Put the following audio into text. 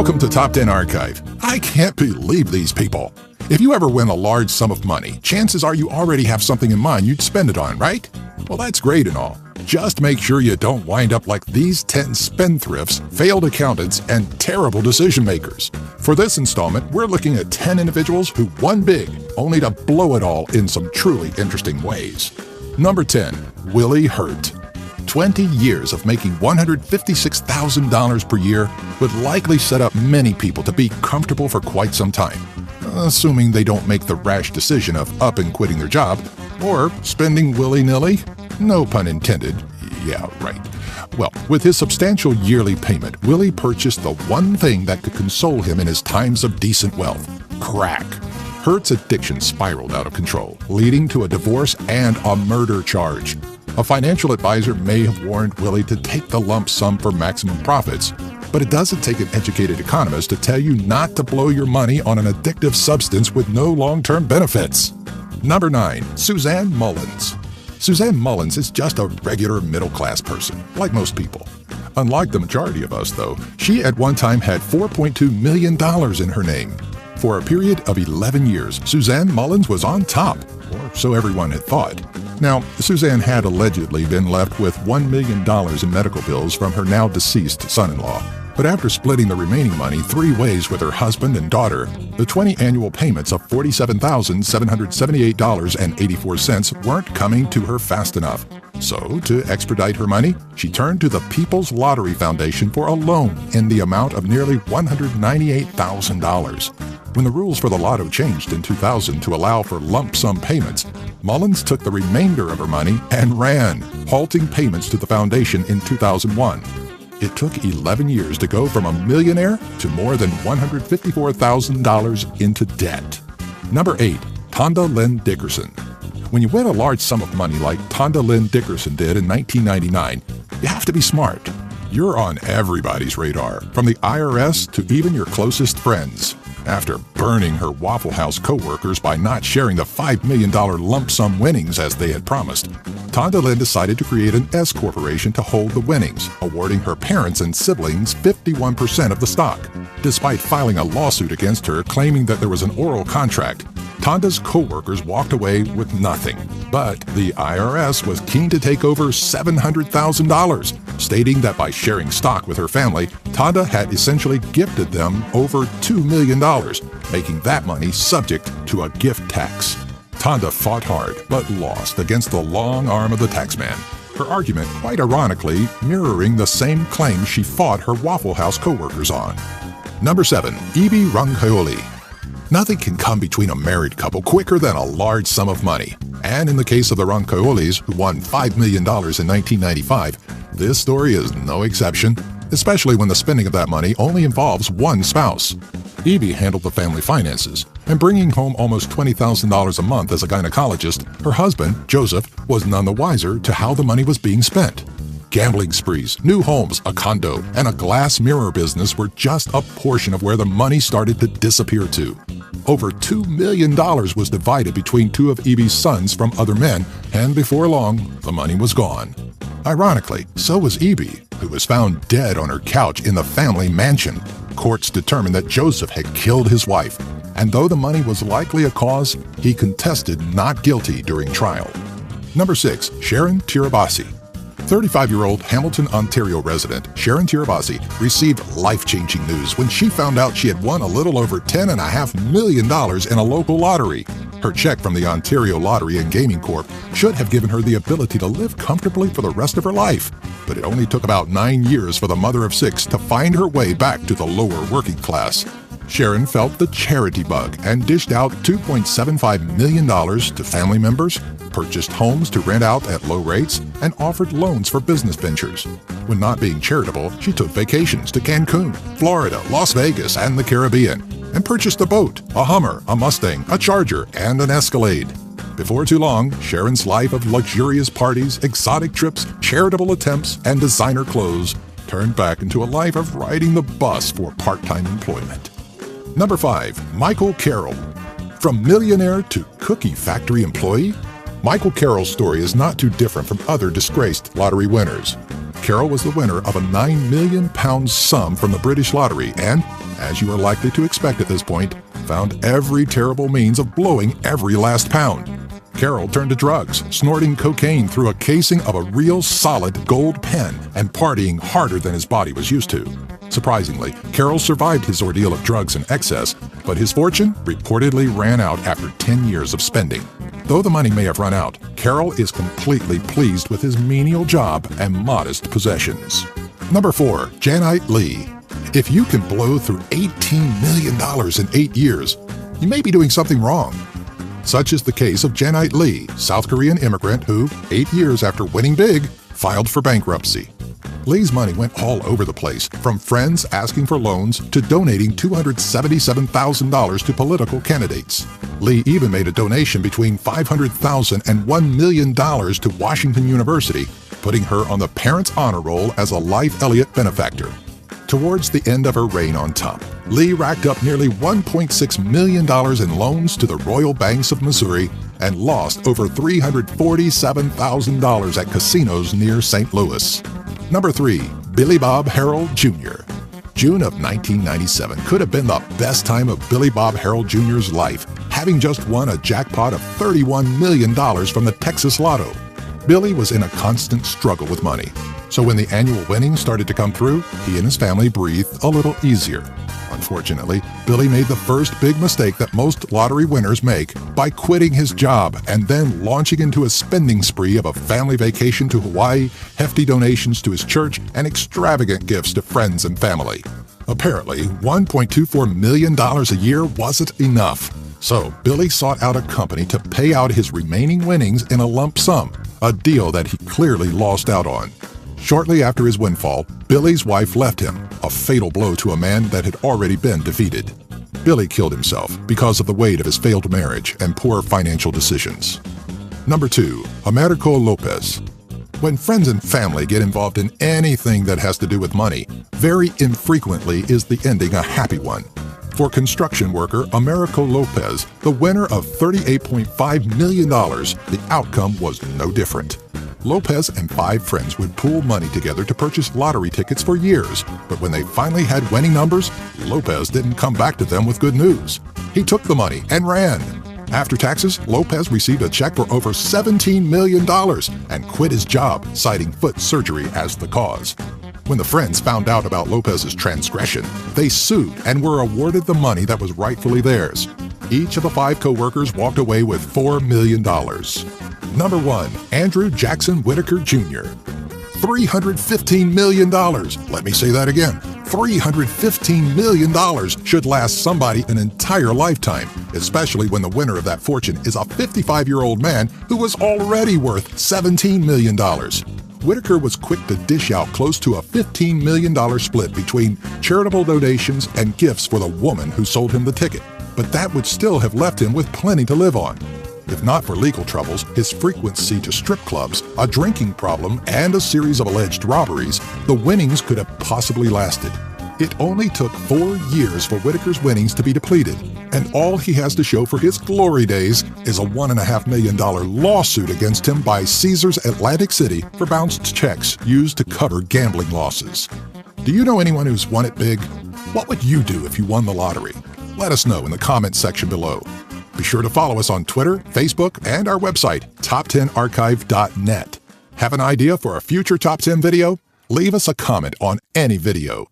Welcome to Top 10 Archive. I can't believe these people. If you ever win a large sum of money, chances are you already have something in mind you'd spend it on, right? Well, that's great and all. Just make sure you don't wind up like these 10 spendthrifts, failed accountants, and terrible decision makers. For this installment, we're looking at 10 individuals who won big, only to blow it all in some truly interesting ways. Number 10, Willie Hurt. 20 years of making $156,000 per year would likely set up many people to be comfortable for quite some time, assuming they don't make the rash decision of up and quitting their job, or spending willy-nilly. No pun intended. Yeah, right. Well, with his substantial yearly payment, Willie purchased the one thing that could console him in his times of decent wealth: crack. Hurt's addiction spiraled out of control, leading to a divorce and a murder charge. A financial advisor may have warned Willie to take the lump sum for maximum profits, but it doesn't take an educated economist to tell you not to blow your money on an addictive substance with no long-term benefits. Number 9, Suzanne Mullins. Suzanne Mullins is just a regular middle-class person, like most people. Unlike the majority of us, though, she at one time had $4.2 million in her name. For a period of 11 years, Suzanne Mullins was on top, or so everyone had thought. Now, Suzanne had allegedly been left with $1 million in medical bills from her now-deceased son-in-law. But after splitting the remaining money 3 ways with her husband and daughter, the 20 annual payments of $47,778.84 weren't coming to her fast enough. So, to expedite her money, she turned to the People's Lottery Foundation for a loan in the amount of nearly $198,000. When the rules for the lotto changed in 2000 to allow for lump sum payments, Mullins took the remainder of her money and ran, halting payments to the foundation in 2001. It took 11 years to go from a millionaire to more than $154,000 into debt. Number 8, Tonda Lynn Dickerson. When you win a large sum of money like Tonda Lynn Dickerson did in 1999, you have to be smart. You're on everybody's radar, from the IRS to even your closest friends. After burning her Waffle House co-workers by not sharing the $5 million lump sum winnings as they had promised, Tonda Lynn decided to create an S corporation to hold the winnings, awarding her parents and siblings 51% of the stock. Despite filing a lawsuit against her claiming that there was an oral contract, Tonda's co-workers walked away with nothing. But the IRS was keen to take over $700,000, stating that by sharing stock with her family, Tonda had essentially gifted them over $2 million, making that money subject to a gift tax. Tonda fought hard, but lost against the long arm of the taxman. Her argument, quite ironically, mirroring the same claim she fought her Waffle House co-workers on. Number 7, Ibi Roncaoli. Nothing can come between a married couple quicker than a large sum of money. And in the case of the Roncaolis, who won $5 million in 1995, this story is no exception, especially when the spending of that money only involves one spouse. Evie handled the family finances, and bringing home almost $20,000 a month as a gynecologist, her husband, Joseph, was none the wiser to how the money was being spent. Gambling sprees, new homes, a condo, and a glass mirror business were just a portion of where the money started to disappear to. Over $2 million was divided between 2 of Evie's sons from other men, and before long, the money was gone. Ironically, so was Evie, who was found dead on her couch in the family mansion. Courts determined that Joseph had killed his wife, and though the money was likely a cause, he contested not guilty during trial. Number 6, Sharon Tirabassi. 35-year-old Hamilton, Ontario resident Sharon Tirabassi received life-changing news when she found out she had won a little over $10.5 million in a local lottery. Her check from the Ontario Lottery and Gaming Corp should have given her the ability to live comfortably for the rest of her life, but it only took about 9 years for the mother of 6 to find her way back to the lower working class. Sharon felt the charity bug and dished out $2.75 million to family members, purchased homes to rent out at low rates, and offered loans for business ventures. When not being charitable, she took vacations to Cancun, Florida, Las Vegas, and the Caribbean, and purchased a boat, a Hummer, a Mustang, a Charger, and an Escalade. Before too long, Sharon's life of luxurious parties, exotic trips, charitable attempts, and designer clothes turned back into a life of riding the bus for part-time employment. Number 5, Michael Carroll. From millionaire to cookie factory employee, Michael Carroll's story is not too different from other disgraced lottery winners. Carroll was the winner of a £9 million sum from the British Lottery and, as you are likely to expect at this point, found every terrible means of blowing every last pound. Carol turned to drugs, snorting cocaine through a casing of a real solid gold pen and partying harder than his body was used to. Surprisingly, Carol survived his ordeal of drugs and excess, but his fortune reportedly ran out after 10 years of spending. Though the money may have run out, Carol is completely pleased with his menial job and modest possessions. Number 4. Janite Lee. If you can blow through $18 million in 8 years, you may be doing something wrong. Such is the case of Janite Lee, South Korean immigrant who, 8 years after winning big, filed for bankruptcy. Lee's money went all over the place, from friends asking for loans to donating $277,000 to political candidates. Lee even made a donation between $500,000 and $1 million to Washington University, putting her on the Parents' Honor Roll as a Life Elliott benefactor. Towards the end of her reign on top, Lee racked up nearly $1.6 million in loans to the Royal Banks of Missouri and lost over $347,000 at casinos near St. Louis. Number 3. Billy Bob Harold Jr. June of 1997 could have been the best time of Billy Bob Harold Jr.'s life, having just won a jackpot of $31 million from the Texas Lotto. Billy was in a constant struggle with money, so when the annual winnings started to come through, he and his family breathed a little easier. Unfortunately, Billy made the first big mistake that most lottery winners make by quitting his job and then launching into a spending spree of a family vacation to Hawaii, hefty donations to his church, and extravagant gifts to friends and family. Apparently, $1.24 million a year wasn't enough, so Billy sought out a company to pay out his remaining winnings in a lump sum, a deal that he clearly lost out on. Shortly after his windfall, Billy's wife left him, a fatal blow to a man that had already been defeated. Billy killed himself because of the weight of his failed marriage and poor financial decisions. Number 2. Americo Lopez. When friends and family get involved in anything that has to do with money, very infrequently is the ending a happy one. For construction worker Americo Lopez, the winner of $38.5 million, the outcome was no different. Lopez and 5 friends would pool money together to purchase lottery tickets for years, but when they finally had winning numbers, Lopez didn't come back to them with good news. He took the money and ran. After taxes, Lopez received a check for over $17 million and quit his job, citing foot surgery as the cause. When the friends found out about Lopez's transgression, they sued and were awarded the money that was rightfully theirs. Each of the 5 co-workers walked away with $4 million. Number 1. Andrew Jackson Whitaker Jr. $315 million. Let me say that again. $315 million should last somebody an entire lifetime, especially when the winner of that fortune is a 55-year-old man who was already worth $17 million. Whitaker was quick to dish out close to a $15 million split between charitable donations and gifts for the woman who sold him the ticket, but that would still have left him with plenty to live on. If not for legal troubles, his frequency to strip clubs, a drinking problem, and a series of alleged robberies, the winnings could have possibly lasted. It only took 4 years for Whitaker's winnings to be depleted, and all he has to show for his glory days is a $1.5 million lawsuit against him by Caesars Atlantic City for bounced checks used to cover gambling losses. Do you know anyone who's won it big? What would you do if you won the lottery? Let us know in the comments section below. Be sure to follow us on Twitter, Facebook, and our website, top10archive.net. Have an idea for a future Top 10 video? Leave us a comment on any video.